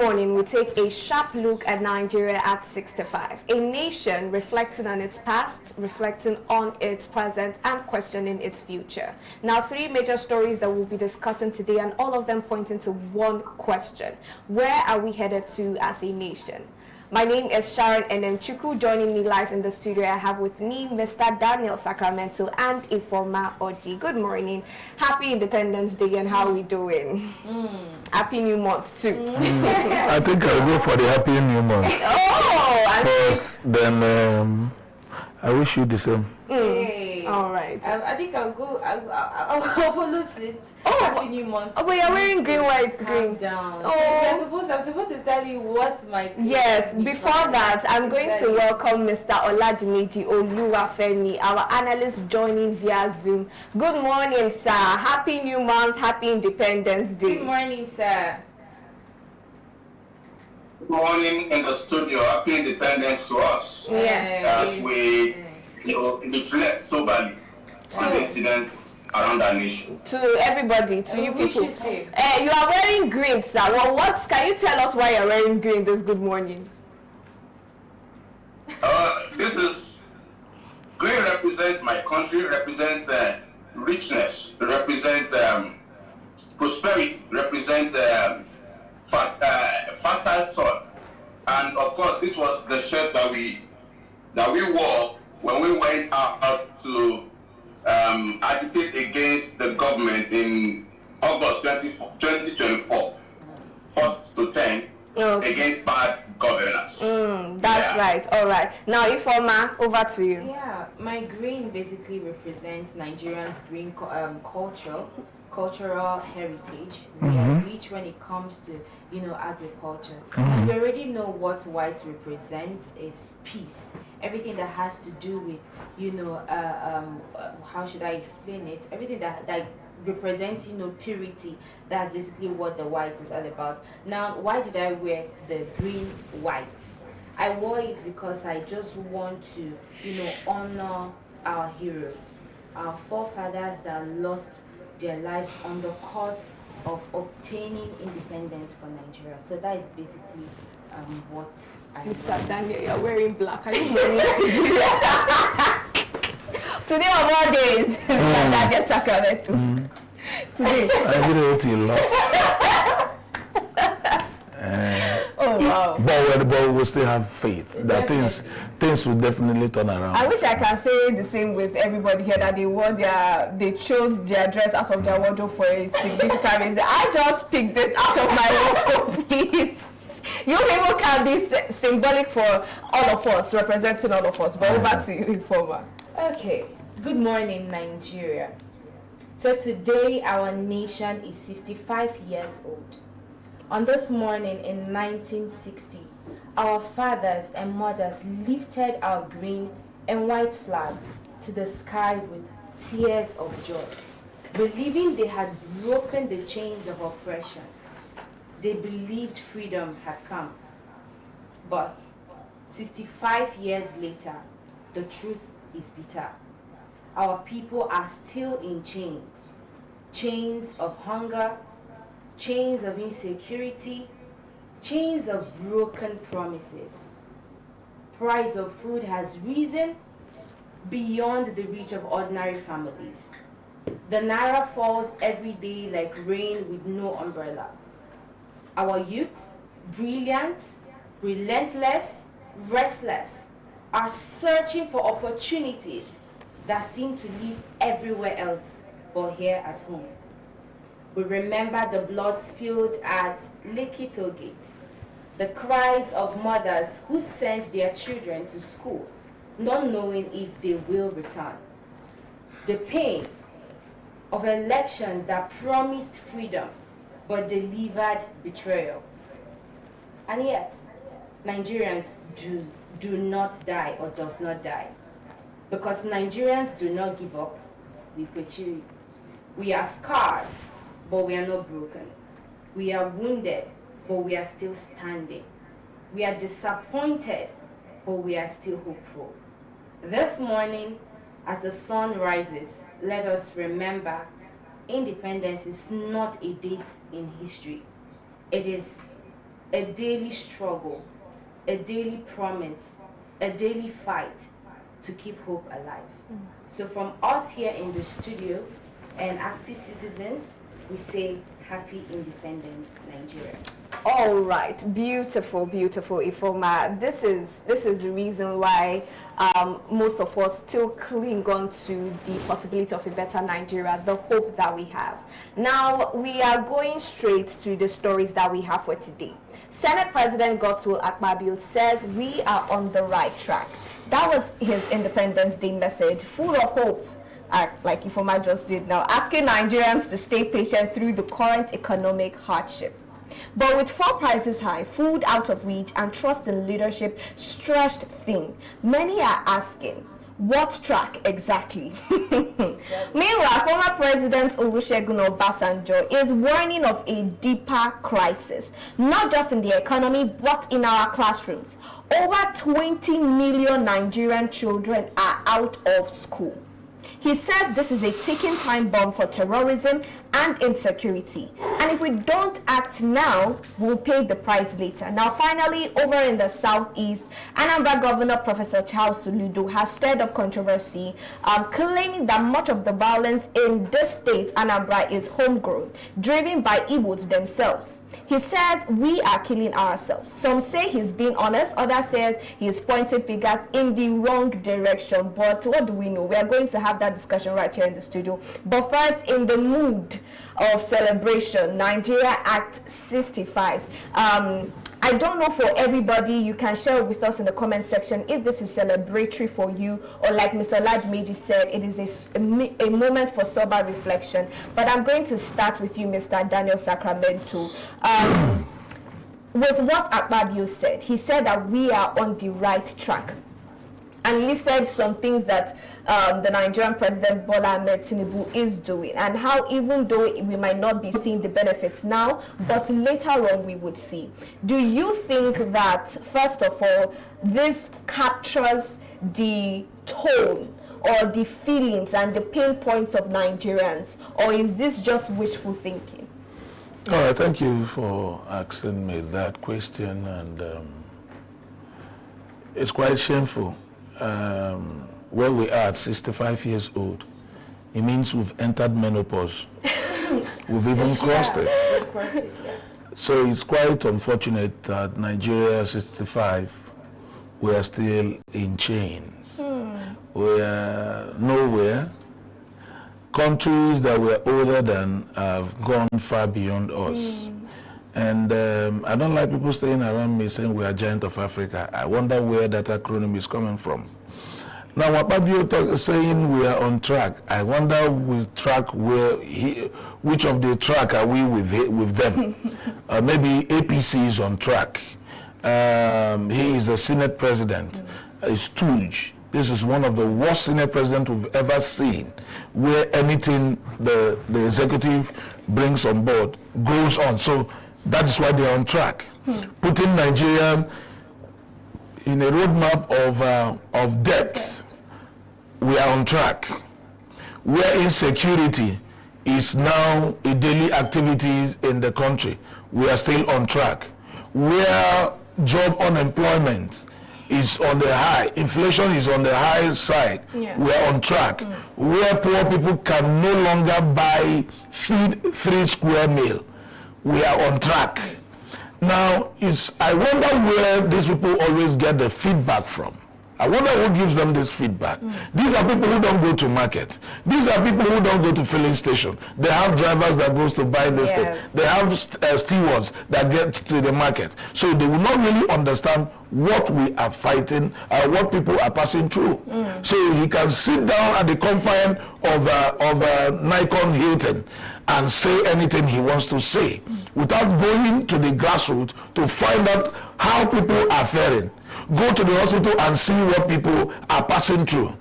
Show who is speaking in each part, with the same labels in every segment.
Speaker 1: morning, we take a sharp look at Nigeria at 65, a nation reflecting on its past, reflecting on its present, and questioning its future. Now, three major stories that we'll be discussing today, and all of them pointing to one question: where are we headed to as a nation? My name is Sharon Enemchuku. Joining me live in the studio, I have with me Mr. Daniel Sacramento and Ifoma Oji. Good morning. Happy Independence Day, and how are we doing? Happy New Month too.
Speaker 2: I think I'll go for the Happy New Month.
Speaker 1: Oh,
Speaker 2: first, then I wish you the same.
Speaker 3: Hey.
Speaker 1: All right.
Speaker 3: I think I'll go. I'll follow it.
Speaker 1: Oh,
Speaker 3: Happy New Month.
Speaker 1: Oh, but you're wearing green, white, green.
Speaker 3: Calm down.
Speaker 1: Oh.
Speaker 3: I'm supposed to tell you what my.
Speaker 1: Yes. Before that, I'm going to welcome Mr. Oladimeji Oluwafemi, our analyst joining via Zoom. Good morning, sir. Happy New Month. Happy Independence Day.
Speaker 3: Good morning, sir.
Speaker 4: Good morning in the studio. Happy Independence to us. As we reflect soberly on the incidents around our nation.
Speaker 1: To everybody, to you people. You are wearing green, sir. Well, can you tell us why you're wearing green this good morning?
Speaker 4: Green represents my country, represents richness, represents prosperity, represents fertile soil. And of course, this was the shirt that we wore when we went out to agitate against the government in August 2024, 1st to 10, against bad governance.
Speaker 1: That's right. All right. Now, Ifoma, over to you.
Speaker 3: Yeah, my green basically represents Nigerians' green cultural heritage. We are rich when it comes to, agriculture. And we already know what white represents is peace. Everything that has to do with, how should I explain it? Everything that represents, purity. That's basically what the white is all about. Now, why did I wear the green white? I wore it because I just want to, honor our heroes, our forefathers that lost their lives on the cause of obtaining independence for Nigeria. So that is basically what I
Speaker 1: Mr. Daniel, you're wearing black. Are you wearing Nigeria? Today of all days, Mr. Daniel Sacramento. Today.
Speaker 2: I really a lot.
Speaker 1: Oh wow!
Speaker 2: But we still have faith that things will definitely turn around.
Speaker 1: I wish I can say the same with everybody here, that they chose their dress out of their wardrobe for a significant reason. I just picked this out of my wardrobe, please. You people can be symbolic for all of us, representing all of us. But over to you, Informer.
Speaker 3: Okay. Good morning, Nigeria. So today our nation is 65 years old. On this morning in 1960, our fathers and mothers lifted our green and white flag to the sky with tears of joy, believing they had broken the chains of oppression. They believed freedom had come. But 65 years later, the truth is bitter. Our people are still in chains. Chains of hunger, chains of insecurity, chains of broken promises. Price of food has risen beyond the reach of ordinary families. The naira falls every day like rain with no umbrella. Our youth, brilliant, relentless, restless, are searching for opportunities that seem to live everywhere else but here at home. We remember the blood spilled at Lekki Toll Gate, the cries of mothers who sent their children to school, not knowing if they will return. The pain of elections that promised freedom but delivered betrayal. And yet, Nigerians do not die or does not die. Because Nigerians do not give up, we are scarred, but we are not broken. We are wounded, but we are still standing. We are disappointed, but we are still hopeful. This morning, as the sun rises, let us remember independence is not a date in history. It is a daily struggle, a daily promise, a daily fight to keep hope alive. So from us here in the studio and active citizens, we say Happy Independence, Nigeria.
Speaker 1: All right, beautiful, beautiful, Ifoma. This is the reason why most of us still cling on to the possibility of a better Nigeria, the hope that we have. Now, we are going straight to the stories that we have for today. Senate President Godswill Akpabio says we are on the right track. That was his Independence Day message, full of hope. Like Ifoma just did now, asking Nigerians to stay patient through the current economic hardship. But with fuel prices high, food out of reach, and trust in leadership stretched thin, many are asking, what track exactly? Meanwhile, former President Olusegun Obasanjo is warning of a deeper crisis, not just in the economy, but in our classrooms. Over 20 million Nigerian children are out of school. He says this is a ticking time bomb for terrorism and insecurity. And if we don't act now, we'll pay the price later. Now, finally, over in the Southeast, Anambra Governor Professor Charles Soludo has stirred up controversy, claiming that much of the violence in this state, Anambra, is homegrown, driven by Igbos themselves. He says we are killing ourselves. Some say he's being honest, others says he's pointing fingers in the wrong direction. But what do we know? We are going to have that discussion right here in the studio. But first, in the mood of celebration, Nigeria Act 65. I don't know for everybody. You can share with us in the comment section if this is celebratory for you, or like Mr. Ladmeji said, it is a moment for sober reflection. But I'm going to start with you, Mr. Daniel Sacramento. With what Akpabio said, he said that we are on the right track, and listed some things that the Nigerian President Bola Ahmed Tinubu is doing, and how even though we might not be seeing the benefits now, but later on we would see. Do you think that, first of all, this captures the tone or the feelings and the pain points of Nigerians, or is this just wishful thinking?
Speaker 2: All right, thank you for asking me that question, and it's quite shameful. Where we are at 65 years old, it means we've entered menopause. We've even crossed it. So it's quite unfortunate that Nigeria 65, we are still in chains. We are nowhere. Countries that were older than have gone far beyond us. And I don't like people staying around me saying we are giant of Africa. I wonder where that acronym is coming from. Now, Akpabio is saying we are on track. I wonder which of the track are we with them? Maybe APC is on track. He is the Senate President. A stooge. This is one of the worst Senate presidents we've ever seen, where anything the executive brings on board goes on. So that is why they are on track. Putting Nigeria in a roadmap of debt, we are on track. Where insecurity is now a daily activity in the country, we are still on track. Where job unemployment is on the high, inflation is on the high side, we are on track. Where poor people can no longer buy feed 3 square meal, we are on track. Now, I wonder where these people always get the feedback from. I wonder who gives them this feedback. These are people who don't go to market. These are people who don't go to filling station. They have drivers that goes to buy this thing. They have stewards that get to the market. So they will not really understand what we are fighting, what people are passing through. So he can sit down at the confine of Nikon Hilton and say anything he wants to say without going to the grassroots to find out how people are faring. Go to the hospital and see what people are passing through.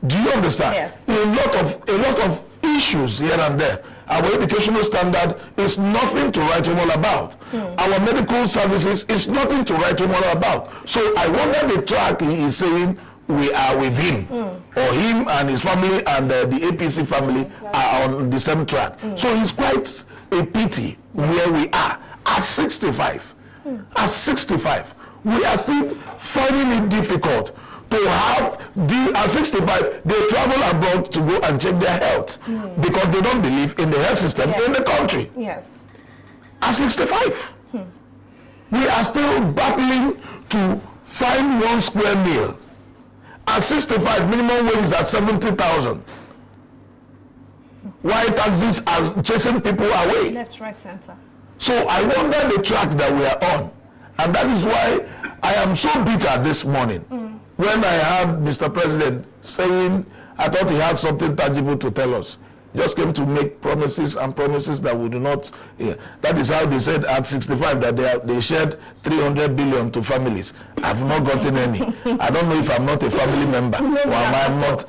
Speaker 2: Do you understand?
Speaker 1: Yes.
Speaker 2: A lot of issues here and there. Our educational standard is nothing to write home all about. Our medical services is nothing to write home all about. So I wonder the track he is saying we are with him, or him and his family and the APC family are on the same track. So it's quite a pity where we are at 65. At 65, we are still finding it difficult to have at 65, they travel abroad to go and check their health because they don't believe in the health system in the country.
Speaker 1: Yes.
Speaker 2: At 65, we are still battling to find 1 square meal. At 65, minimum wage is at 70,000. Why taxes are chasing people away?
Speaker 1: Left, right, center.
Speaker 2: So I wonder the track that we are on. And that is why I am so bitter this morning when I heard Mr. President saying, I thought he had something tangible to tell us. Just came to make promises and promises that we do not. That is how they said at 65 that they shared 300 billion to families. I've not gotten any. I don't know if I'm not a family member or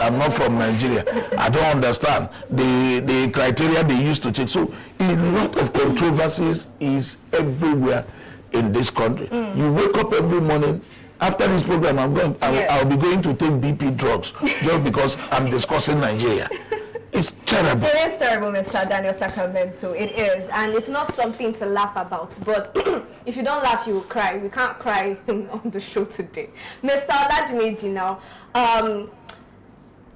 Speaker 2: I'm not from Nigeria. I don't understand the criteria they used to check. So a lot of controversies is everywhere in this country. You wake up every morning. After this program, I'll be going to take BP drugs just because I'm discussing Nigeria. It's terrible.
Speaker 1: It is terrible, Mr. Daniel Sacramento. It is, and it's not something to laugh about. But if you don't laugh, you will cry. We can't cry on the show today. Mr. Oladmeji now.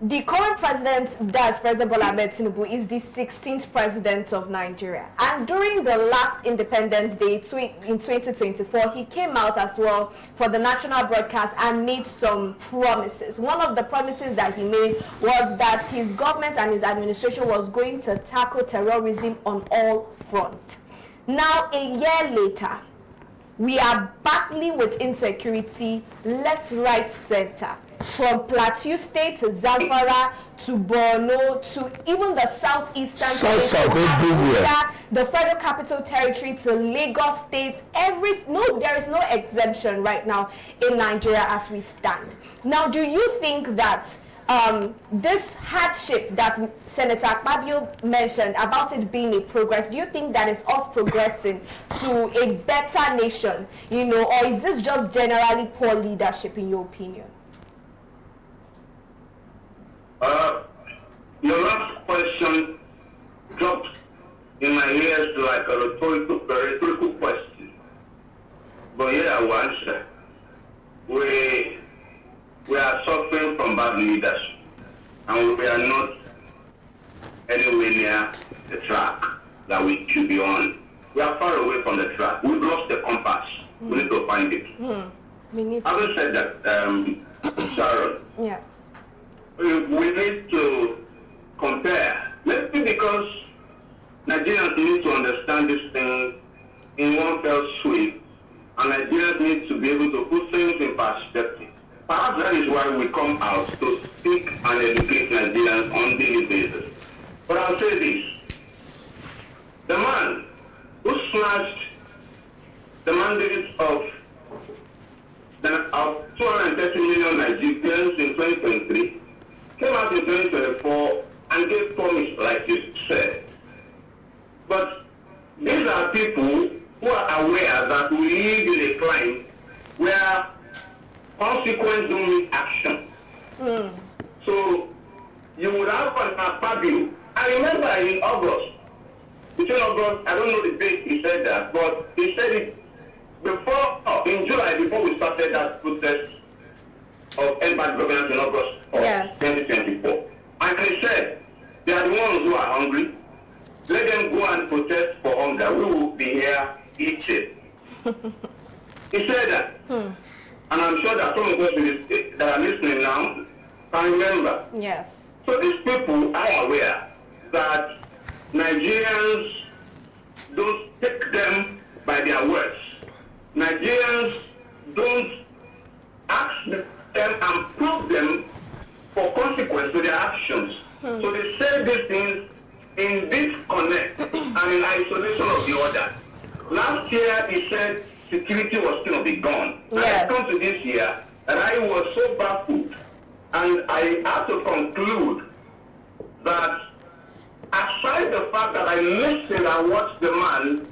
Speaker 1: The current president, that's President Bola Ahmed Tinubu, is the 16th president of Nigeria. And during the last Independence Day in 2024, he came out as well for the national broadcast and made some promises. One of the promises that he made was that his government and his administration was going to tackle terrorism on all fronts. Now, a year later, we are battling with insecurity left, right, center. From Plateau State to Zamfara to Borno to even the Southeastern states,
Speaker 2: everywhere.
Speaker 1: The Federal Capital Territory to Lagos State, there is no exemption right now in Nigeria as we stand. Now, do you think that this hardship that Senator Akpabio mentioned about it being a progress, do you think that is us progressing to a better nation, or is this just generally poor leadership in your opinion?
Speaker 4: Your last question dropped in my ears like a rhetorical question. But yeah, I will answer. We are suffering from bad leadership, and we are not anywhere near the track that we should be on. We are far away from the track. We've lost the compass. We need to find it. Having said that, Sharon,
Speaker 1: yes,
Speaker 4: we need to compare. Maybe because Nigerians need to understand this thing in one fell swoop, and Nigerians need to be able to put things in perspective. Perhaps that is why we come out to speak and educate Nigerians on a daily basis. But I'll say this. The man who smashed the mandate of 230 million Nigerians in 2023 came out in 2024 and gave promise like you said. But these are people who are aware that we live in a climate where consequence don't mean action. So you would have an Akpabio. I remember in August, between August, I don't know the date he said that, but he said it in July, before we started that protest of end bad governance in August of 2024. And he said, they are the ones who are hungry. Let them go and protest for hunger. We will be here eating. He said that. And I'm sure that some of us that are listening now can remember.
Speaker 1: Yes.
Speaker 4: So these people are aware that Nigerians don't take them by their words. Nigerians don't ask them and prove them for consequence to their actions. So they say these things in disconnect and in isolation of the other. Last year he said security was going to be gone.
Speaker 1: Yes.
Speaker 4: I come to this year and I was so baffled, and I had to conclude that aside the fact that I listened and watched the man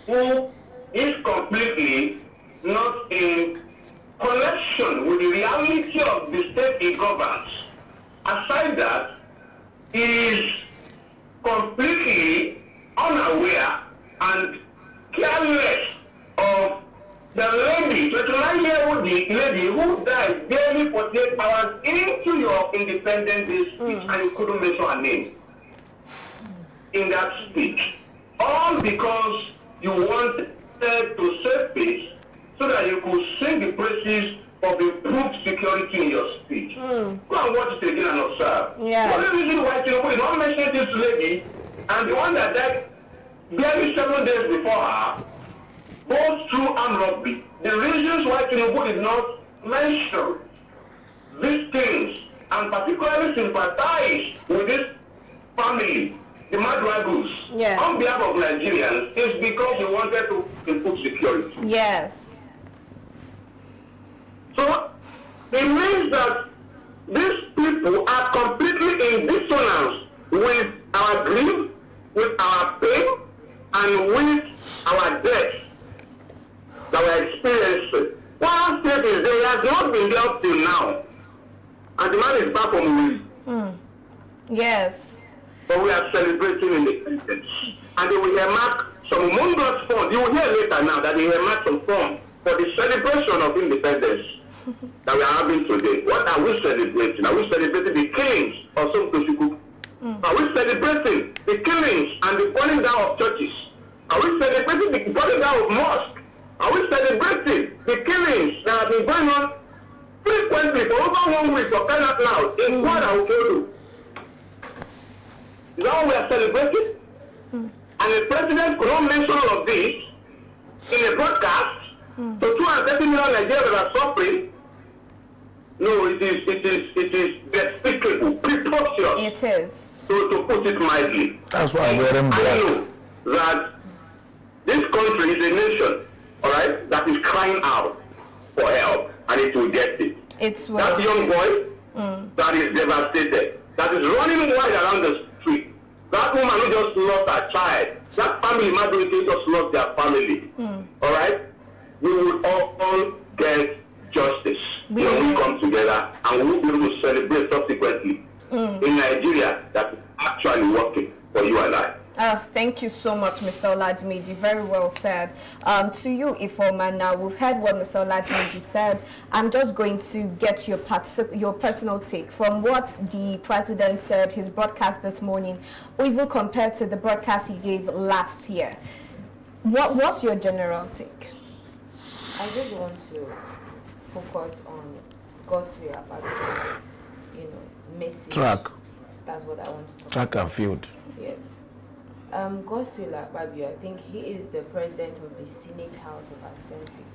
Speaker 4: who is completely not in connection with the reality of the state he governs, aside that, he is completely unaware and careless of The lady, 29-year-old lady who died barely 48 hours into your Independence Day speech, and you couldn't mention her name in that speech, all because you wanted to save face so that you could sing the praises of improved security in your speech. Go and watch it again and observe.
Speaker 1: Yes.
Speaker 4: The only reason why Tinubu did not mention this lady and the one that died barely 7 days before her, both through armed robbery, the reasons why Tinubu did not mention these things and particularly sympathize with this family, the Madragus,
Speaker 1: yes,
Speaker 4: on behalf of Nigerians, is because he wanted to improve security.
Speaker 1: Yes.
Speaker 4: So it means that these people are completely in dissonance with our grief, with our pain, and with our death that we're experiencing. One state is there, he has not been there up till now. And the man is back on wheel.
Speaker 1: Yes.
Speaker 4: But we are celebrating independence. And they will earmark some humongous funds. You will hear later now that they earmark some funds for the celebration of independence that we are having today. What are we celebrating? Are we celebrating the killings of some Toshiku? Are we celebrating the killings and the burning down of churches? Are we celebrating the burning down of mosques? Are we celebrating the killings that have been going on frequently for over 1 week for crying out loud in Kwara Okodo? Is that what we are celebrating? And the president could not mention all of this in a broadcast to 230 million Nigerians that are suffering. No, it is despicable, preposterous.
Speaker 1: It is.
Speaker 4: To put it mildly.
Speaker 2: That's why I wear them
Speaker 4: I
Speaker 2: black.
Speaker 4: know that this country is a nation, all right, that is crying out for help, and it will get it.
Speaker 1: It's
Speaker 4: that young boy that is devastated, that is running wild around the street, that woman who just lost her child, that family majority just lost their family, all right, we will all get justice when we come together, and we will be able to celebrate subsequently in Nigeria that is actually working for you and I.
Speaker 1: Thank you so much, Mr. Oladimiji. Very well said. To you, Ifoma, now we've heard what Mr. Oladimiji said. I'm just going to get your personal take from what the president said, his broadcast this morning, or even compared to the broadcast he gave last year. What's your general take?
Speaker 3: I just want to focus on Gospel Akpabio's, message.
Speaker 2: Track.
Speaker 3: That's what I want to talk
Speaker 2: Track and field.
Speaker 3: Yes. Gospel Akpabio, I think he is the president of the Senate House of Assembly.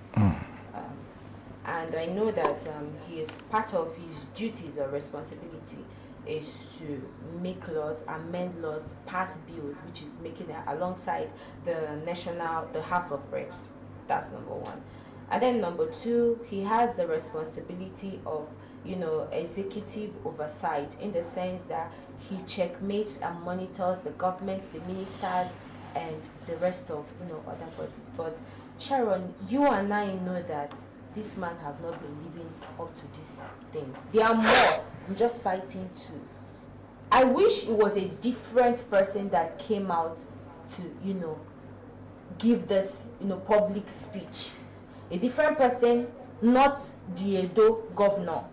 Speaker 3: And I know that he is part of his duties or responsibility is to make laws, amend laws, pass bills, which is making it alongside the House of Reps. That's number one. And then number two, he has the responsibility of executive oversight, in the sense that he checkmates and monitors the governments, the ministers, and the rest of other bodies. But Sharon, you and I know that this man have not been living up to these things. There are more. I'm just citing two. I wish it was a different person that came out to give this public speech. A different person, not the Edo governor,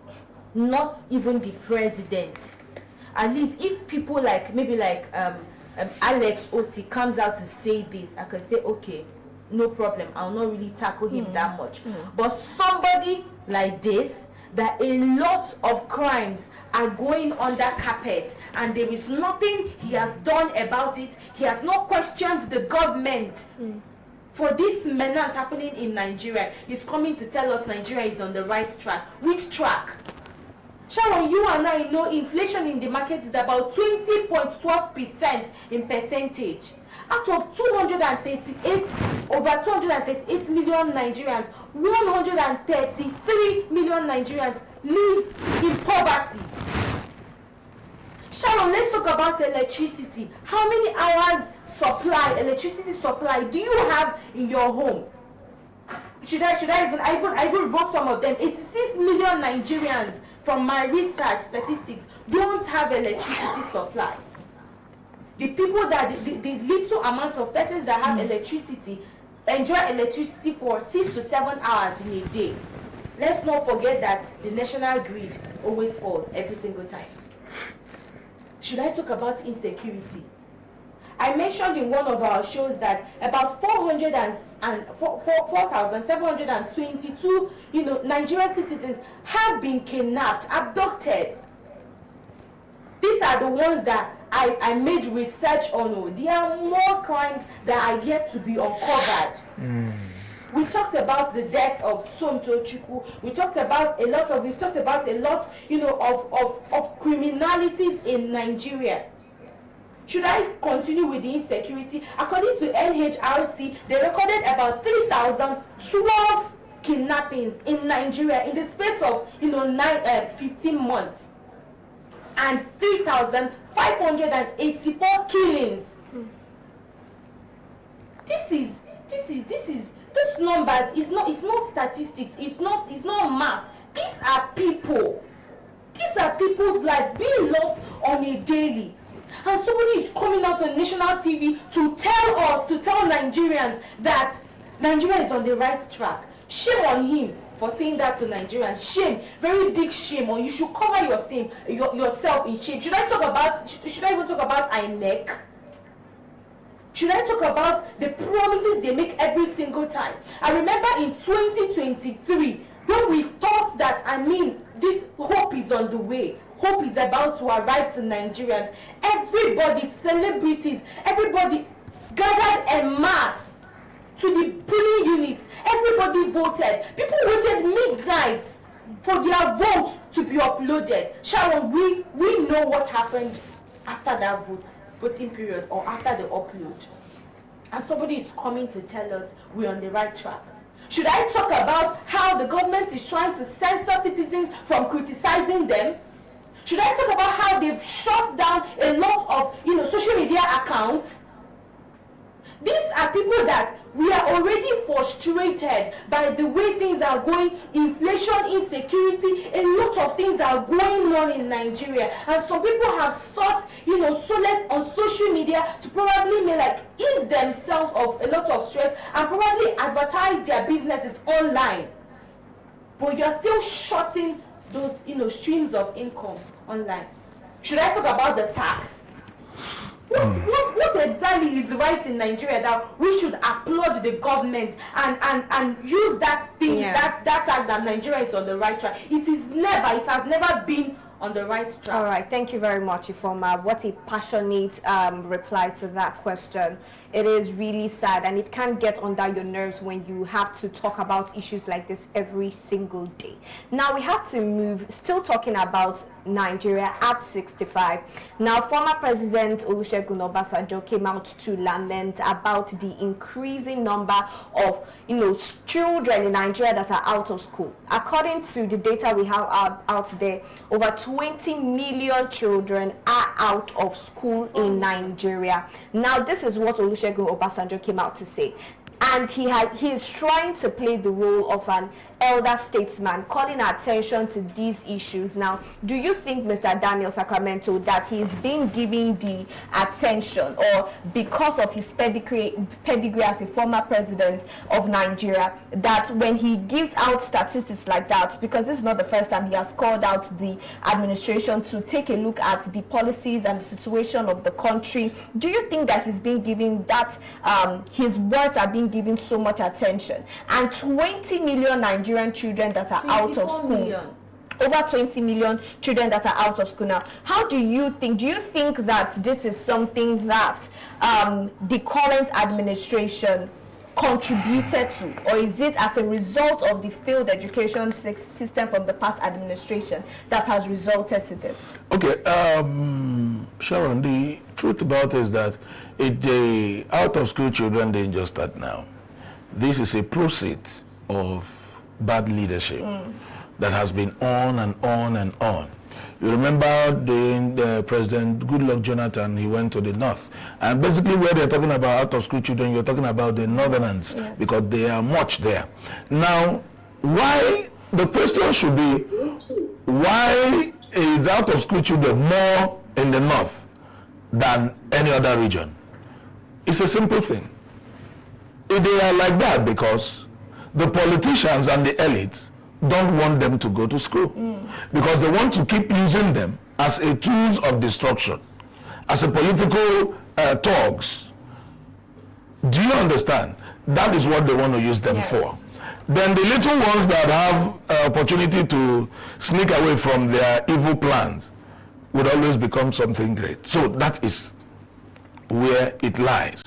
Speaker 3: not even the president. At least if people maybe Alex Oti comes out to say this, I can say, okay, no problem, I'll not really tackle him that much. But somebody like this, that a lot of crimes are going under carpet and there is nothing he has done about it. He has not questioned the government. For this menace happening in Nigeria, he's coming to tell us Nigeria is on the right track. Which track? Sharon, you and I know inflation in the market is about 20.12% in percentage. Out of over 238 million Nigerians, 133 million Nigerians live in poverty. Sharon, let's talk about electricity. How many hours electricity supply do you have in your home? I even wrote some of them. 86 million Nigerians, from my research statistics, don't have electricity supply. The people that the little amount of persons that have electricity, enjoy electricity for 6 to 7 hours in a day. Let's not forget that the national grid always falls every single time. Should I talk about insecurity? I mentioned in one of our shows that about 4,722, Nigerian citizens have been kidnapped, abducted. These are the ones that I made research on. There are more crimes that are yet to be uncovered. We talked about the death of Somto Chukwu. We've talked about a lot, of criminalities in Nigeria. Should I continue with the insecurity? According to NHRC, they recorded about 3,012 kidnappings in Nigeria in the space of 15 months, and 3,584 killings. These numbers it's not statistics, it's not math. These are people. These are people's lives being lost on a daily. And somebody is coming out on national TV to tell Nigerians that Nigeria is on the right track. Shame on him for saying that to Nigerians. Shame, very big shame. Or you should cover yourself in shame. Should I even talk about INEC? Should I talk about the promises they make every single time? I remember in 2023 when we thought that this hope is on the way. Hope is about to arrive to Nigerians. Everybody, celebrities, everybody gathered en masse to the polling units. Everybody voted. People waited midnight for their votes to be uploaded. Sharon, we know what happened after that voting period or after the upload. And somebody is coming to tell us we're on the right track. Should I talk about how the government is trying to censor citizens from criticizing them? Should I talk about how they've shut down a lot of social media accounts? These are people that we are already frustrated by the way things are going. Inflation, insecurity, a lot of things are going on in Nigeria, and some people have sought solace on social media to probably ease themselves of a lot of stress and probably advertise their businesses online. But you're still shutting those streams of income online. Should I talk about the tax? What exactly is right in Nigeria that we should applaud the government and use that thing, that tax that Nigeria is on the right track? It has never been on the right track.
Speaker 1: All right, thank you very much, Ifoma. What a passionate reply to that question. It is really sad, and it can get under your nerves when you have to talk about issues like this every single day. Now we have to move, still talking about Nigeria at 65. Now, former President Olusegun Obasanjo came out to lament about the increasing number of children in Nigeria that are out of school. According to the data we have out there, over 20 million children are out of school in Nigeria. Now, this is what Olusegun Obasanjo came out to say. And he is trying to play the role of an elder statesman, calling attention to these issues. Now, do you think, Mr. Daniel Sacramento, that he's been given the attention, or because of his pedigree as a former president of Nigeria, that when he gives out statistics like that, because this is not the first time he has called out the administration to take a look at the policies and the situation of the country, do you think that he's been given that, his words are being given so much attention? And 20 million Nigerian children that are out of school. Million. Over 20 million children that are out of school now. How do you think that this is something that the current administration contributed to, or is it as a result of the failed education system from the past administration that has resulted to this?
Speaker 2: Okay, Sharon, the truth about it is that the out of school children didn't just start now. This is a process of bad leadership that has been on and on and on. You remember during the President Goodluck Jonathan, he went to the north. And basically where they're talking about out of school children, you're talking about the northerners, yes, because they are much there. Now, the question should be, why is out of school children more in the north than any other region? It's a simple thing. They are like that because the politicians and the elites don't want them to go to school because they want to keep using them as a tools of destruction, as a political thugs. Do you understand? That is what they want to use them for. Then the little ones that have opportunity to sneak away from their evil plans would always become something great. So that is where it lies.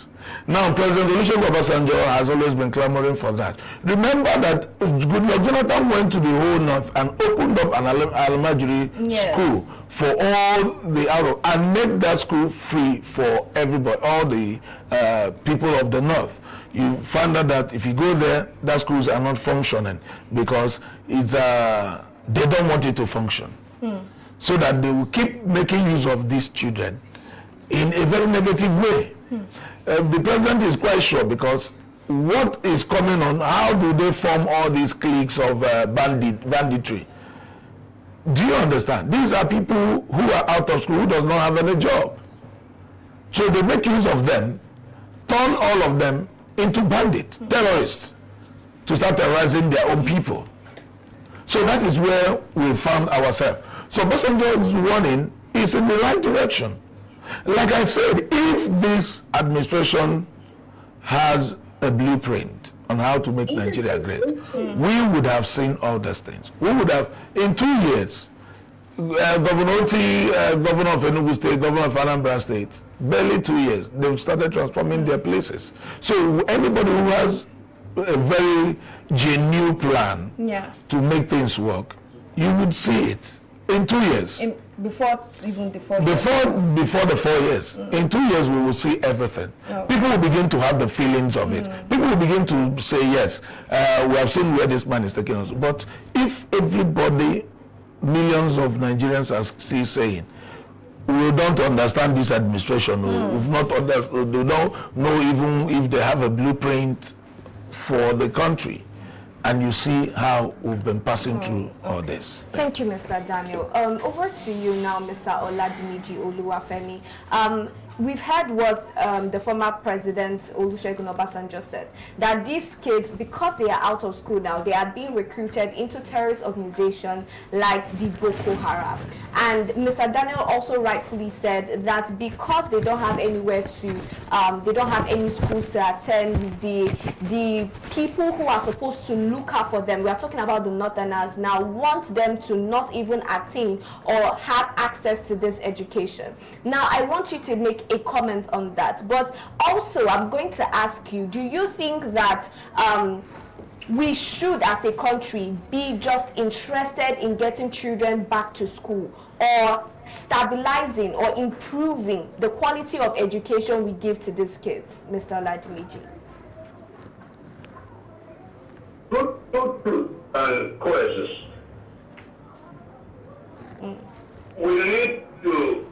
Speaker 2: Now, President Olusegun Obasanjo has always been clamoring for that. Remember that Goodluck Jonathan went to the whole north and opened up an Almajiri school for all the Arab and made that school free for everybody, all the people of the north. You find out that if you go there, that schools are not functioning because it's they don't want it to function. So that they will keep making use of these children in a very negative way. The president is quite sure because what is coming on, how do they form all these cliques of banditry? Do you understand? These are people who are out of school, who does not have any job. So they make use of them, turn all of them into bandits, terrorists, to start terrorizing their own people. So that is where we found ourselves. So Obasanjo's warning is in the right direction. Like I said, if this administration has a blueprint on how to make Nigeria great, we would have seen all these things. We would have, in 2 years, Governor Oti, Governor of Enugu State, Governor of Anambra State, barely 2 years, they've started transforming their places. So anybody who has a very genuine plan to make things work, you would see it in 2 years.
Speaker 1: Before even the 4 years?
Speaker 2: Before the 4 years. In 2 years, we will see everything. People will begin to have the feelings of it. People will begin to say, yes, we have seen where this man is taking us. But if everybody, millions of Nigerians are still saying, we don't understand this administration, we've not understood, they don't know even if they have a blueprint for the country. And you see how we've been passing through all this.
Speaker 1: Thank you, Mr. Daniel. Over to you now, Mr. Oladimiji Oluwafemi. We've heard what the former president Olusegun Obasanjo said, that these kids, because they are out of school now, they are being recruited into terrorist organizations like the Boko Haram. And Mr. Daniel also rightfully said that because they don't have anywhere to, they don't have any schools to attend, the people who are supposed to look out for them, we are talking about the Northerners now, want them to not even attain or have access to this education. Now, I want you to make a comment on that, but also I'm going to ask you, do you think that we should as a country be just interested in getting children back to school, or stabilizing or improving the quality of education we give to these kids? Mr. Oladimiji.
Speaker 4: And coexist. We need to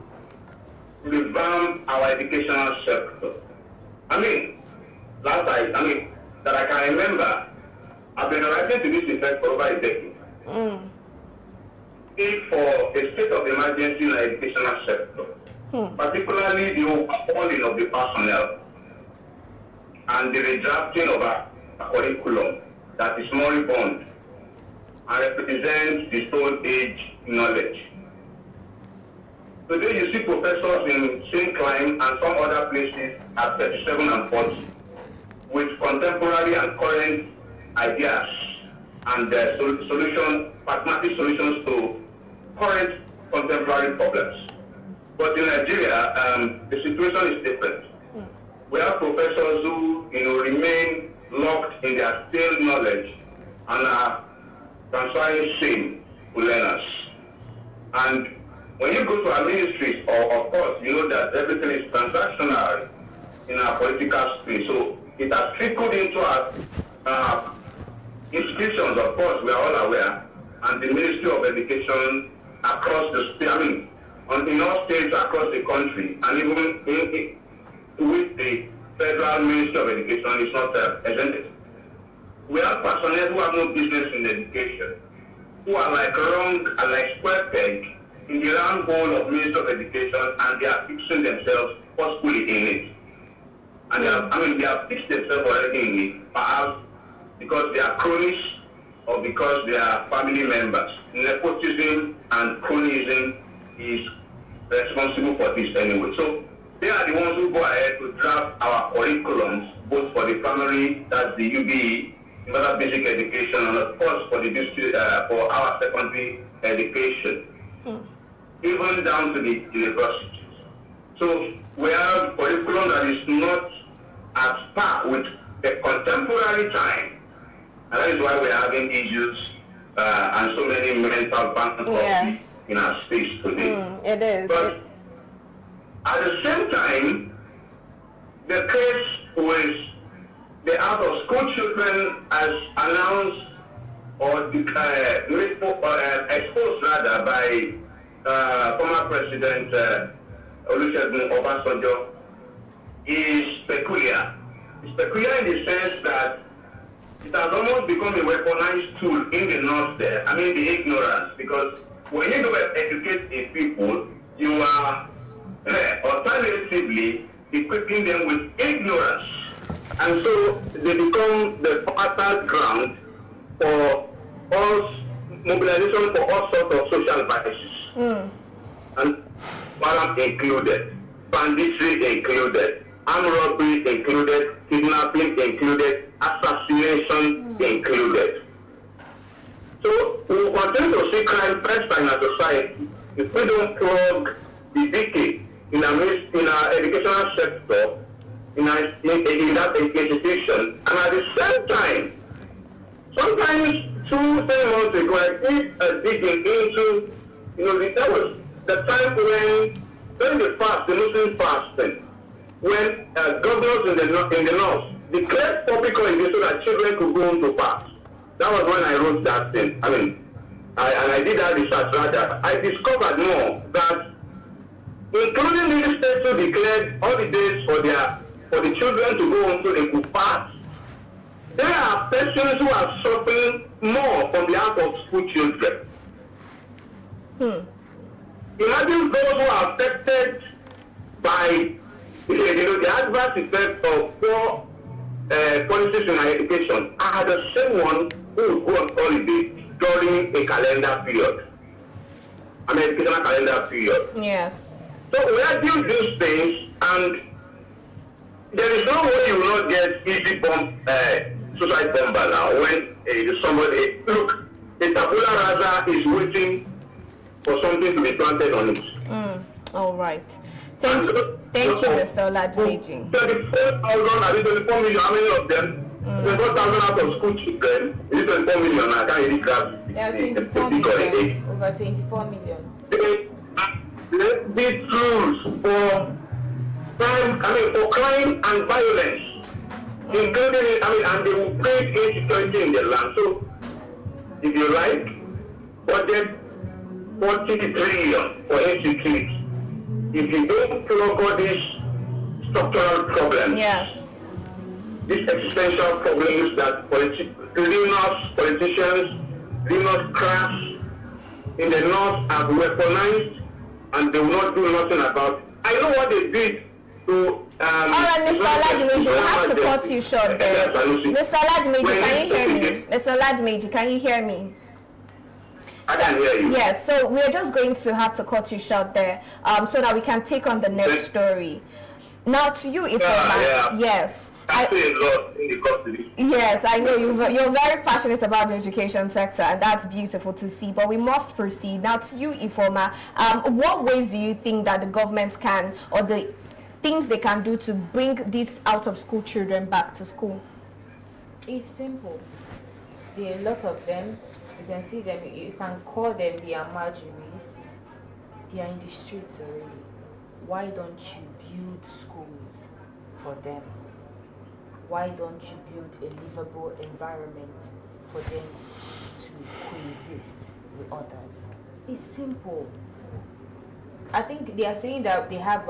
Speaker 4: revamp our educational sector. That I can remember, I've been writing to this effect for over a decade. If for a state of emergency in the educational sector, particularly the overhauling of the personnel and the redrafting of a curriculum that is moribund and represents the stone age knowledge. Today you see professors in St. Climb and some other places at 37 and 40 with contemporary and current ideas and pragmatic solutions to current contemporary problems. But in Nigeria, the situation is different. We have professors who remain locked in their stale knowledge and are transferring shame to learners. And when you go to our ministries, of course, you know that everything is transactional in our political space. So it has trickled into our institutions, of course, we are all aware, and the Ministry of Education across the state, in all states across the country, and even with the Federal Ministry of Education is not exempted. We have personnel who have no business in education, who are like square peg in the round hole of Ministry of Education, and they are fixing themselves forcefully in it. And they have fixed themselves already in it, perhaps because they are cronies or because they are family members. Nepotism and cronyism is responsible for this anyway. So they are the ones who go ahead to draft our curriculums, both for the primary, that's the UBE, another basic education, and of course for the for our secondary education, even down to the universities. So we have curriculum that is not at par with the contemporary time, and that is why we're having issues and so many mental bankruptcies in our space today.
Speaker 1: It is.
Speaker 4: But at the same time, the case with the out-of-school children as announced or exposed rather by former President Obasanjo is peculiar. It's peculiar in the sense that it has almost become a weaponized tool in the north there. I mean the ignorance, because when you go educate a people, you are alternatively equipping them with ignorance. And so they become the fertile ground for all mobilization for all sorts of social vices. And violence included, banditry included, armed robbery included, kidnapping included, assassination included. So we will continue to see crime pressure in our society if we don't plug the decay in our educational sector, in that institution, and at the same time, sometimes 2-3 months ago, I did digging into, that was the time when, during the fast, the Muslim fasting, when governors in the north declared public holiday so that children could go into fast. That was when I wrote that thing. I did that research rather. I discovered more that, including these states who declared holidays for the children to go into a good fast, there are persons who are suffering more from the out-of-school children. Imagine those who are affected by the adverse effects of poor policies in our education are the same one who will go on holiday during a calendar period, an educational calendar period.
Speaker 1: Yes.
Speaker 4: So we are doing these things, and there is no way you will not get easy suicide bomber now when somebody, look, a tabula rasa is waiting for something to be planted on it.
Speaker 1: All right. Thank you, Mr. Oladmeji.
Speaker 4: 24 million, how many of them? 24,000 out of school children, is it 24 million? I can't really grasp it.
Speaker 3: Yeah, 24 million, over 24 million.
Speaker 4: The tools for crime and violence, including, and they will create insecurity in the land. So, if you like, budget 40 trillion for insecurity. If you don't plug all these structural problems, these existential problems that politicians, leaders crafts in the north have weaponized, and they will not do nothing about it. I know what they did to.
Speaker 1: All right, Mr. Oladmeji, we have to cut you short there. Mr. Oladmeji, can you hear me? Mr. Oladmeji, can you hear me?
Speaker 4: I can hear you.
Speaker 1: Yes, so we're just going to have to cut you short there, so that we can take on the next story. Now to you, if yes. Yes, I know you're very passionate about the education sector, and that's beautiful to see, but we must proceed. Now to you, Ifoma, what ways do you think that the government can, or the things they can do to bring these out-of-school children back to school?
Speaker 3: It's simple. There are a lot of them. You can see them, you can call them the Amajiris. They are in the streets already. Why don't you build schools for them? Why don't you build a livable environment for them to coexist with others? It's simple. I think they are saying that they have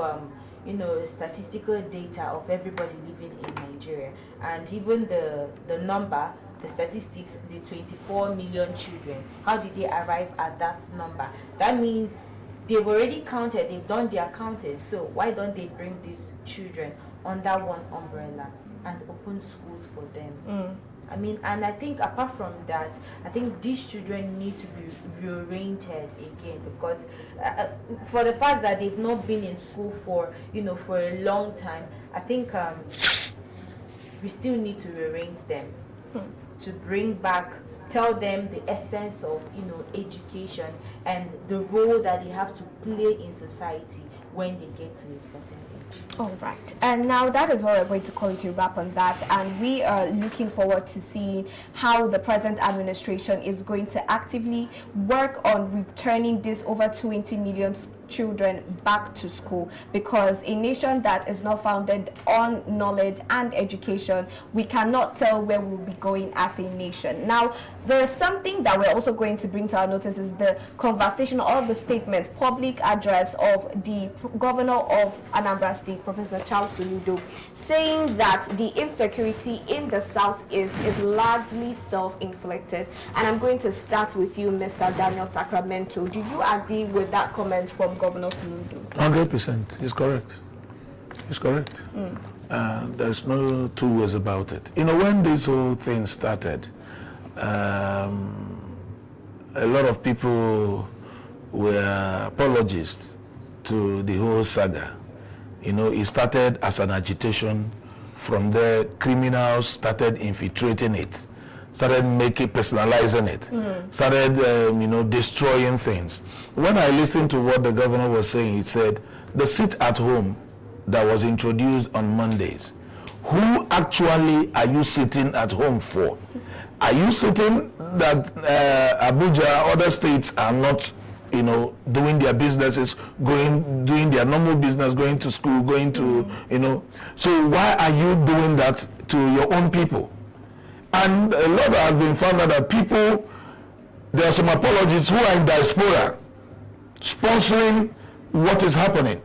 Speaker 3: statistical data of everybody living in Nigeria, and even the number, the statistics, the 24 million children. How did they arrive at that number? That means they've already counted, they've done their counting. So why don't they bring these children under one umbrella and open schools for them. I mean, and I think apart from that, I think these children need to be reoriented again, because for the fact that they've not been in school for, for a long time, I think we still need to reorient them, to bring back, tell them the essence of, education and the role that they have to play in society when they get to a certain age.
Speaker 1: All right, and now that is what we're going to call it a wrap on that, and we are looking forward to seeing how the present administration is going to actively work on returning this over 20 million children back to school, because a nation that is not founded on knowledge and education, we cannot tell where we'll be going as a nation. Now, there is something that we're also going to bring to our notice, is the conversation or the statement, public address of the governor of Anambra State, Professor Charles Soludo, saying that the insecurity in the Southeast is largely self-inflicted. And I'm going to start with you, Mr. Daniel Sacramento. Do you agree with that comment from Governor Soludo?
Speaker 2: 100%. He's correct. He's correct. There's no two ways about it. When this whole thing started, a lot of people were apologists to the whole saga. It started as an agitation. From there, criminals started infiltrating it, started personalizing it, started, destroying things. When I listened to what the governor was saying, he said, the sit at home that was introduced on Mondays, who actually are you sitting at home for? Are you sitting that Abuja, other states are not, doing their businesses, doing their normal business, going to school, going to, so why are you doing that to your own people? And a lot has been found out that people, there are some apologists who are in diaspora sponsoring what is happening.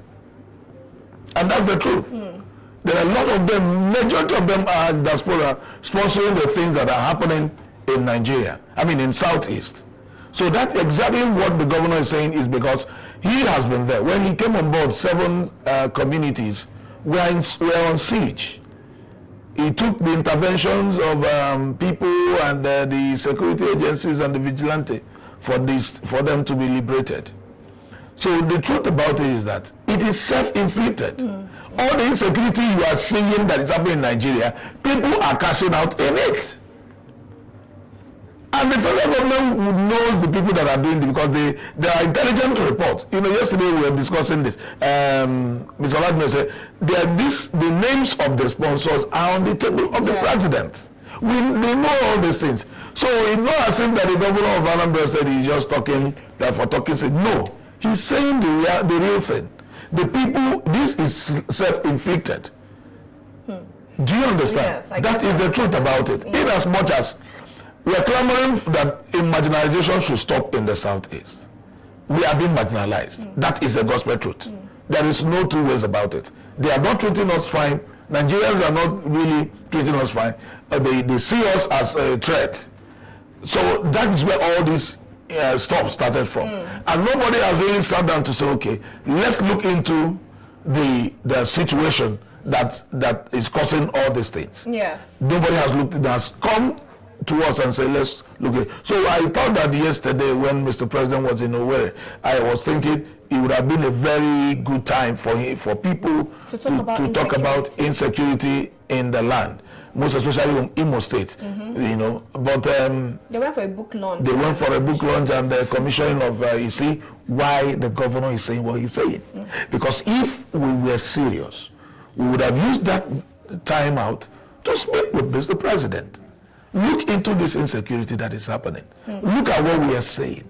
Speaker 2: And that's the truth. There are a lot of them, majority of them are diaspora sponsoring the things that are happening in Nigeria, in Southeast. So that's exactly what the governor is saying, is because he has been there. When he came on board, 7 communities were on siege. He took the interventions of people and the security agencies and the vigilante for them to be liberated. So the truth about it is that it is self-inflicted. All the insecurity you are seeing that is happening in Nigeria, people are cashing out in it. And the federal government would know the people that are doing it, because they are intelligent to report. Yesterday we were discussing this. Mr. Ladman said, the names of the sponsors are on the table of the president. They know all these things. So it's not as if that the governor of Anambra said he's just talking for talking sake. No, he's saying the real thing. The people, this is self-inflicted. Do you understand? Yes, that is the truth about it. In as much as we are clamoring that marginalization should stop in the Southeast, we are being marginalized. That is the gospel truth. There is no two ways about it. They are not treating us fine. Nigerians are not really treating us fine. They see us as a threat. So that is where all this stuff started from. And nobody has really sat down to say, okay, let's look into the situation that is causing all these things. Yes. Nobody has looked at us. Come to us and say, let's look at it. So I thought that yesterday when Mr. President was in Owerri, I was thinking it would have been a very good time for people to talk about insecurity in the land, most especially in Imo State, But
Speaker 1: they went for a book launch.
Speaker 2: They went for a book launch and the commissioning of, you see, why the governor is saying what he's saying. Because if we were serious, we would have used that time out to speak with Mr. President. Look into this insecurity that is happening. Look at what we are saying.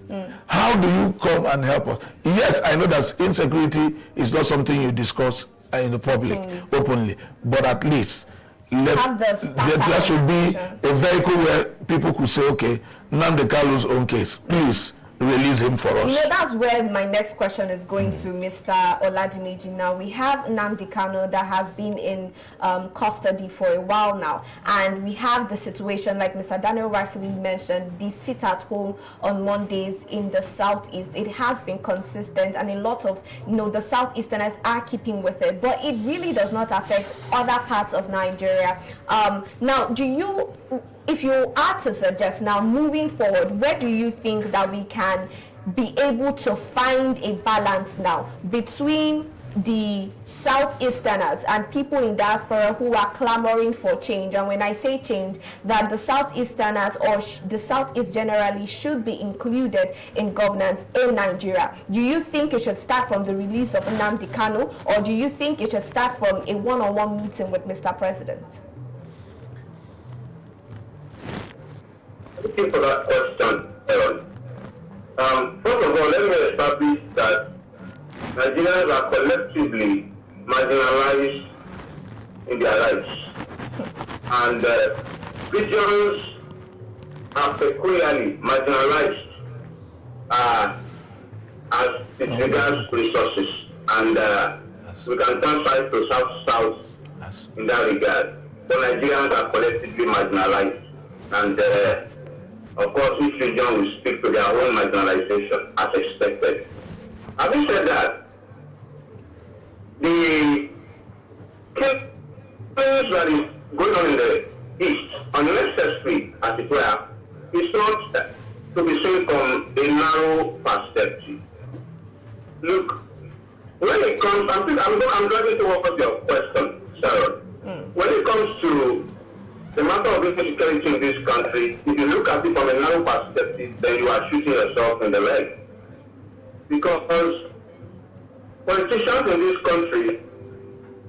Speaker 2: How do you come and help us? Yes, I know that insecurity is not something you discuss in the public openly, but at least there should be a vehicle where people could say, okay, Nnamdi Kalu's own case, please release him for us.
Speaker 1: That's where my next question is going to Mr. Oladimeji. Now, we have Nnamdi Kanu that has been in custody for a while now, and we have the situation, like Mr. Daniel rightfully mentioned, the sit at home on Mondays in the Southeast. It has been consistent, and a lot of, the Southeasterners are keeping with it, but it really does not affect other parts of Nigeria. Now, if you are to suggest now moving forward, where do you think that we can be able to find a balance now between the Southeasterners and people in diaspora who are clamoring for change? And when I say change, that the Southeasterners or the Southeast generally should be included in governance in Nigeria. Do you think it should start from the release of Nnamdi Kanu, or do you think it should start from a one-on-one meeting with Mr. President?
Speaker 4: Thank you for that question, Aaron. First of all, let me establish that Nigerians are collectively marginalized in their lives. And regions are peculiarly marginalized as it regards resources. And we can turn side to south in that regard. But Nigerians are collectively marginalized. And of course, each region will speak to their own marginalization as expected. Having said that, the case that is going on in the East, unnecessary as it were, is not to be seen from a narrow perspective. Look, when it comes, I'm driving towards your question, Sarah. When it comes to the matter of insecurity in this country, if you look at it from a narrow perspective, then you are shooting yourself in the leg. Because politicians in this country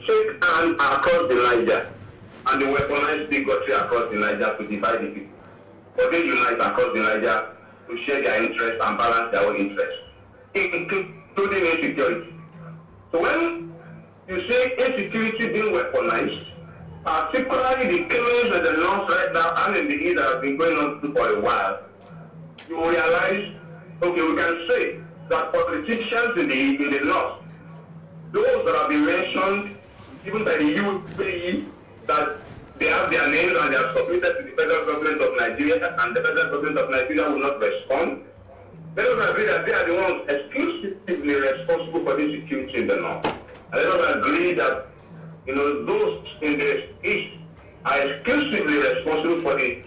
Speaker 4: shake hands across the Niger, and they weaponize bigotry across the Niger to divide the people. But they unite across the Niger to share their interests and balance their own interests, including insecurity. So when you say insecurity being weaponized, particularly the killings in the north right now and in the east that have been going on for a while, you will realize, okay, we can say that politicians in the north, those that have been mentioned, even by the UAE, that they have their names and they are submitted to the federal government of Nigeria, and the federal government of Nigeria will not respond. Let us agree that they are the ones exclusively responsible for the security in the north. And let us agree that those in the east are exclusively responsible for the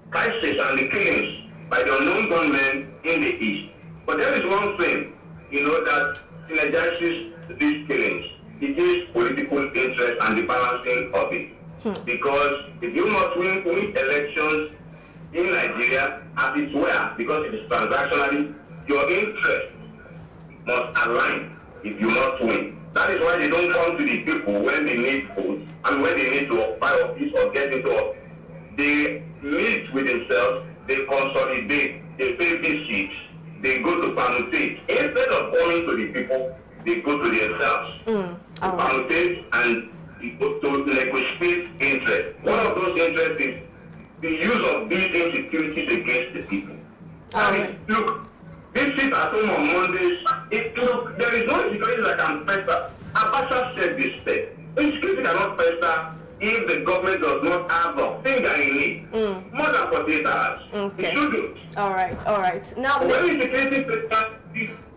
Speaker 4: crisis and the killings by the unknown gunmen in the east. But there is one thing, that energizes these killings. It is political interest and the balancing of it. Because if you must win elections in Nigeria, as it were, because it is transactionally, your interest must align if you must win. That is why they don't come to the people when they need food and when they need to occupy office or get into office. They meet with themselves, they consolidate, they pay these seats, they go to permutate. Instead of coming to the people, they go to themselves to permutate and to negotiate interest. One of those interests is the use of these insecurities against the people. Look, this sit at home on Mondays, there is no insecurity that can fester. Abacha said this thing. Insecurity cannot fester if the government does not have a finger in it. More than 48 hours. Okay. It shouldn't.
Speaker 1: All right. Now,
Speaker 4: when insecurity festers,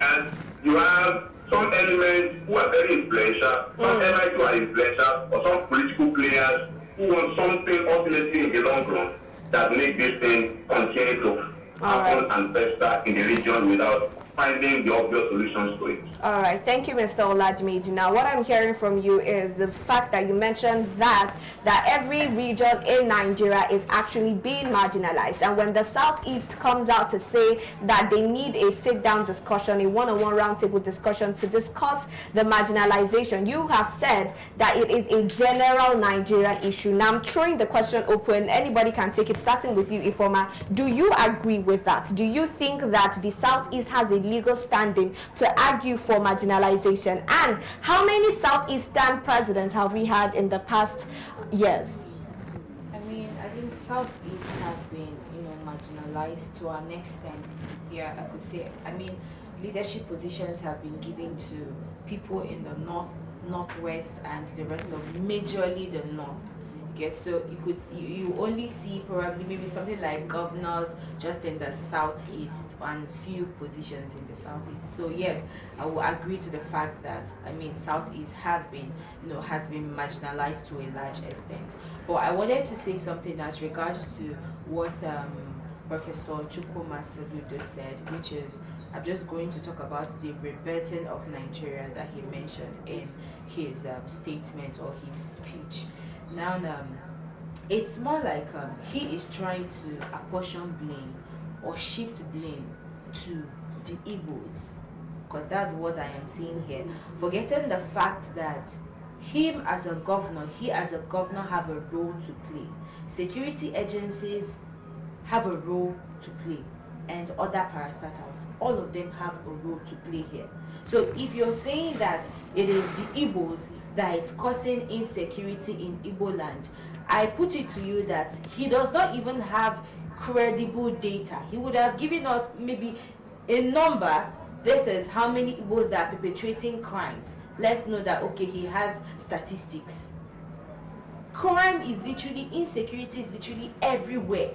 Speaker 4: and you have some elements who are very influential, some elements who are influential, or some political players who want something ultimately in the long run that make this thing continue to happen and fester in the region without finding the obvious solutions to it.
Speaker 1: All right, thank you, Mr. Oladimeji. Now, what I'm hearing from you is the fact that you mentioned that every region in Nigeria is actually being marginalized, and when the Southeast comes out to say that they need a sit-down discussion, a one-on-one roundtable discussion to discuss the marginalization, you have said that it is a general Nigerian issue. Now, I'm throwing the question open. Anybody can take it, starting with you, Ifoma. Do you agree with that? Do you think that the Southeast has a legal standing to argue for marginalization? And how many Southeastern presidents have we had in the past years?
Speaker 3: I think Southeast have been, marginalized to an extent. Yeah, I could say. I mean, leadership positions have been given to people in the north, northwest, and the rest of majorly the north. Okay, so you only see probably maybe something like governors just in the southeast and few positions in the southeast. So yes, I will agree to the fact that southeast has been marginalized to a large extent. But I wanted to say something as regards to what Professor Soludo said, which is I'm just going to talk about the rebirthing of Nigeria that he mentioned in his statement or his speech. Now, it's more like he is trying to apportion blame or shift blame to the Igbos, because that's what I am seeing here, forgetting the fact that he as a governor have a role to play. Security agencies have a role to play, and other parastatals, all of them have a role to play here. So if you're saying that it is the Igbos that is causing insecurity in Igbo land, I put it to you that he does not even have credible data. He would have given us maybe a number. This is how many Igbos that are perpetrating crimes. Let's know that, okay, he has statistics. Crime is literally, insecurity is literally everywhere.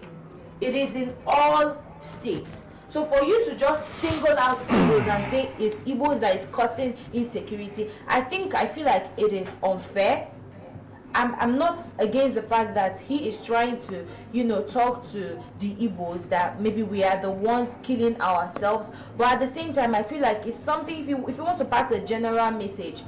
Speaker 3: It is in all states. So for you to just single out Igbos and say it's Igbos that is causing insecurity, I feel like it is unfair. I'm not against the fact that he is trying to, talk to the Igbos that maybe we are the ones killing ourselves. But at the same time, I feel like it's something, if you want to pass a general message,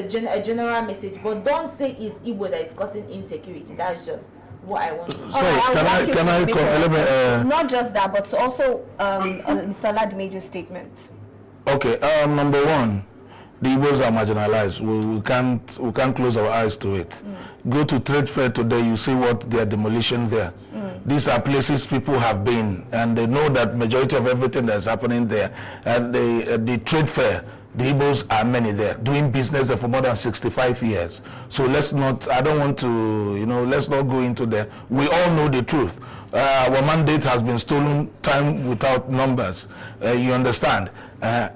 Speaker 3: general message, but don't say it's Igbo that is causing insecurity. That's just what I want to say.
Speaker 2: Sorry, can I
Speaker 1: not just that, but also Mr. Ladmejo's statement.
Speaker 2: Okay, number one, the Igbos are marginalized. We can't close our eyes to it. Go to trade fair today, you see what they are demolition there. These are places people have been, and they know that majority of everything that's happening there. And the trade fair, the Igbos are many there, doing business there for more than 65 years. So let's not, I don't want to, let's not go into there. We all know the truth. Our mandate has been stolen time without numbers. You understand?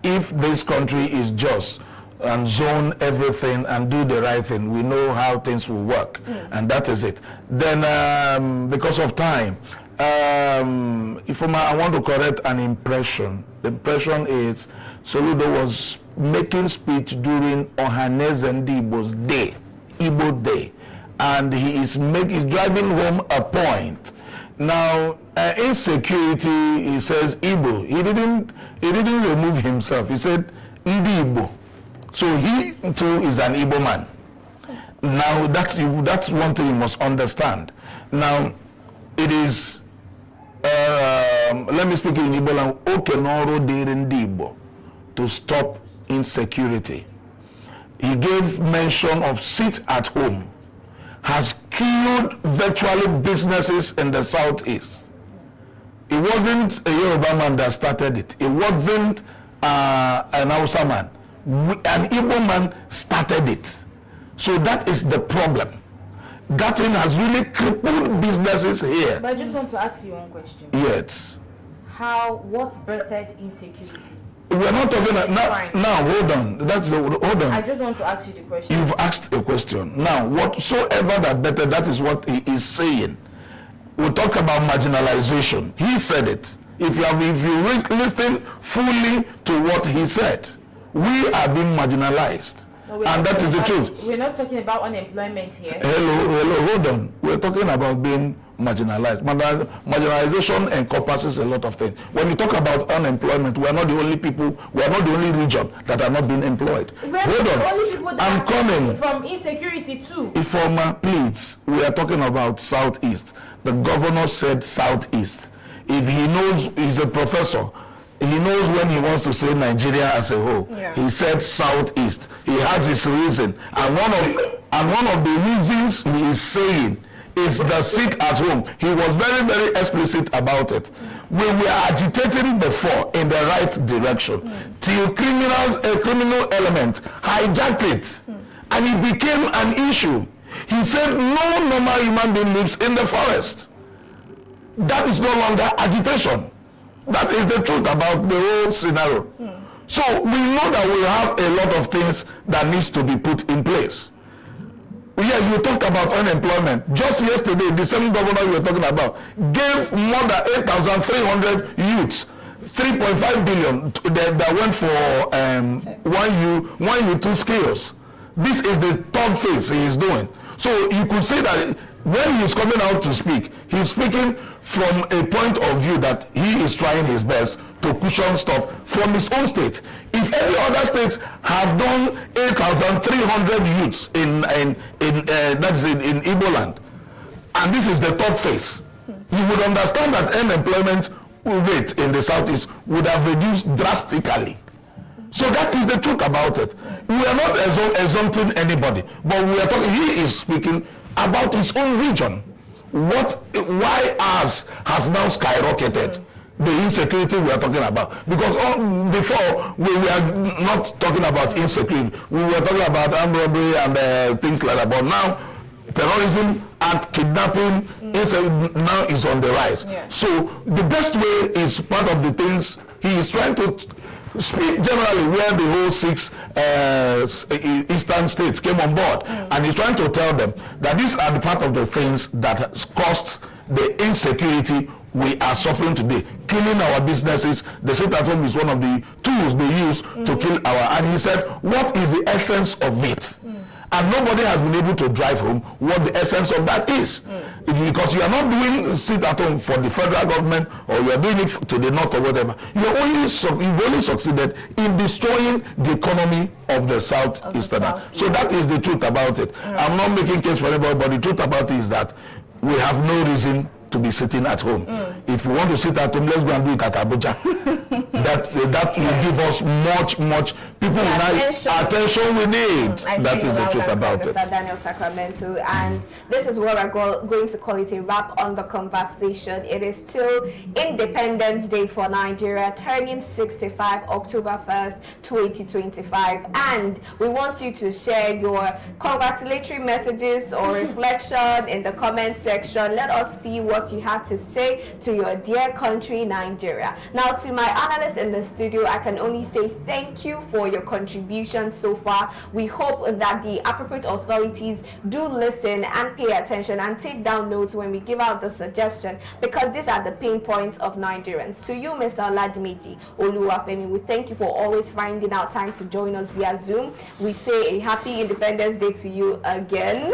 Speaker 2: If this country is just and zone everything and do the right thing, we know how things will work. And that is it. Then because of time, I want to correct an impression. The impression is Soludo was making speech during Ohaneze Ndigbo's day, Igbo Day, and he is driving home a point. Now, insecurity, he says Igbo. He didn't remove himself. He said Ndigbo. So he too is an Igbo man. Now that's one thing you must understand. Now, it is. Let me speak in Igbo language. Okenoro dere Ndigbo to stop insecurity. He gave mention of sit at home, has killed virtually businesses in the southeast. It wasn't a Yoruba man that started it. It wasn't an Hausa man. An Igbo man started it. So that is the problem. That thing has really crippled businesses here.
Speaker 3: But I just want to ask you one question.
Speaker 2: Yes.
Speaker 3: What birthed insecurity?
Speaker 2: We're not talking now. Hold on. Hold on.
Speaker 3: I just want to ask you the question.
Speaker 2: You've asked a question. Now, whatsoever that better, that is what he is saying. We talk about marginalization. He said it. If you listen fully to what he said, we are being marginalized. No, and that is the truth.
Speaker 3: We're not talking about unemployment here.
Speaker 2: Hello, hold on. We're talking about being marginalized. Marginalization encompasses a lot of things. When you talk about unemployment, we are not the only people, we are not the only region that are not being employed.
Speaker 3: Hold on. Only people that
Speaker 2: I'm coming.
Speaker 3: From insecurity too.
Speaker 2: Please, we are talking about Southeast. The governor said Southeast. If he knows, he's a professor, he knows when he wants to say Nigeria as a whole. Yeah. He said Southeast. He has his reason. And one of the reasons he is saying is the sit at home. He was very, very explicit about it. We were agitating before in the right direction till a criminal element hijacked it. And it became an issue. He said no normal human being lives in the forest. that is no longer agitation. That is the truth about the whole scenario. So we know that we have a lot of things that needs to be put in place. Yeah, you talked about unemployment. Just yesterday, the same governor you were talking about gave more than 8,300 youths 3.5 billion that went for 1U2 skills. This is the third phase he is doing. So you could say that when he is coming out to speak, he is speaking from a point of view that he is trying his best to cushion stuff from his own state. If any other states have done 8,300 youths in Igbo land, and this is the third phase, you would understand that unemployment rate in the Southeast would have reduced drastically. So that is the truth about it. We are not exempting anybody, but we are talking. He is speaking about his own region. Why ours has now skyrocketed? The insecurity we are talking about. Because before we were not talking about insecurity, we were talking about armed robbery and things like that. But now terrorism and kidnapping now is on the rise. Yeah. So the best way is part of the things he is trying to speak generally, where the whole 6 eastern states came on board, and he's trying to tell them that these are the part of the things that has caused the insecurity we are suffering today, killing our businesses. The sit at home is one of the tools they use to kill and he said, what is the essence of it? And nobody has been able to drive home what the essence of that is. Because you are not doing sit at home for the federal government, or you are doing it to the north or whatever. You've only succeeded in destroying the economy of the Southeastern. So that is the truth about it. I'm not making case for anybody, but the truth about it is that we have no reason to be sitting at home. If you want to sit at home, let's go and do it at Abuja. that will give us much people attention we need. That is the truth about it.
Speaker 1: Mr. Daniel Sacramento, and this is what we're going to call it a wrap on the conversation. It is still Independence Day for Nigeria, turning 65 October 1st, 2025, and we want you to share your congratulatory messages or reflection in the comment section. Let us see what you have to say to your dear country, Nigeria. Now, to my analysts in the studio, I can only say thank you for your contribution so far. We hope that the appropriate authorities do listen and pay attention and take down notes when we give out the suggestion, because these are the pain points of Nigerians. To you, Mr. Oladimiji Oluwafemi, we thank you for always finding out time to join us via Zoom. We say a happy Independence Day to you again.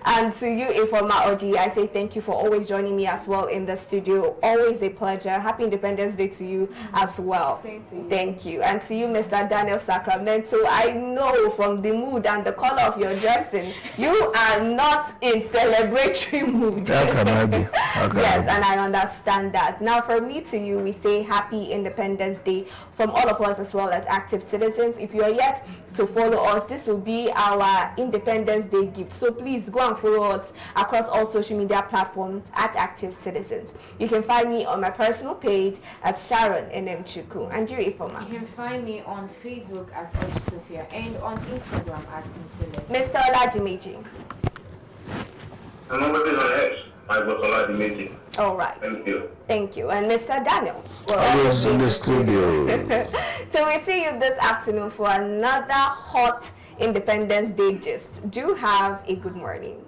Speaker 1: And to you, Ifoma Oji, I say thank you for always joining me as well in the studio. Always a pleasure. Happy Independence Day to you as well.
Speaker 3: Same to you.
Speaker 1: Thank you. And to you, Mr. Daniel Sacramento, I know from the mood and the color of your dressing, you are not in celebratory mood.
Speaker 2: How can I be?
Speaker 1: Yes, and I understand that. Now, from me to you, we say Happy Independence Day from all of us as well as active citizens. If you are yet to follow us, this will be our Independence Day gift. So please go and follow us across all social media platforms at Active Citizens. You can find me on my personal page at Sharon Nmchuku. And you, Ifoma?
Speaker 3: You can find me on Facebook at Sophia and on Instagram at Insecurity.
Speaker 1: Mr. Oladimiji. All right.
Speaker 4: Thank you.
Speaker 1: Thank you. And Mr. Daniel.
Speaker 2: I was in the studio.
Speaker 1: So we see you this afternoon for another hot Independence Day gist. Do have a good morning.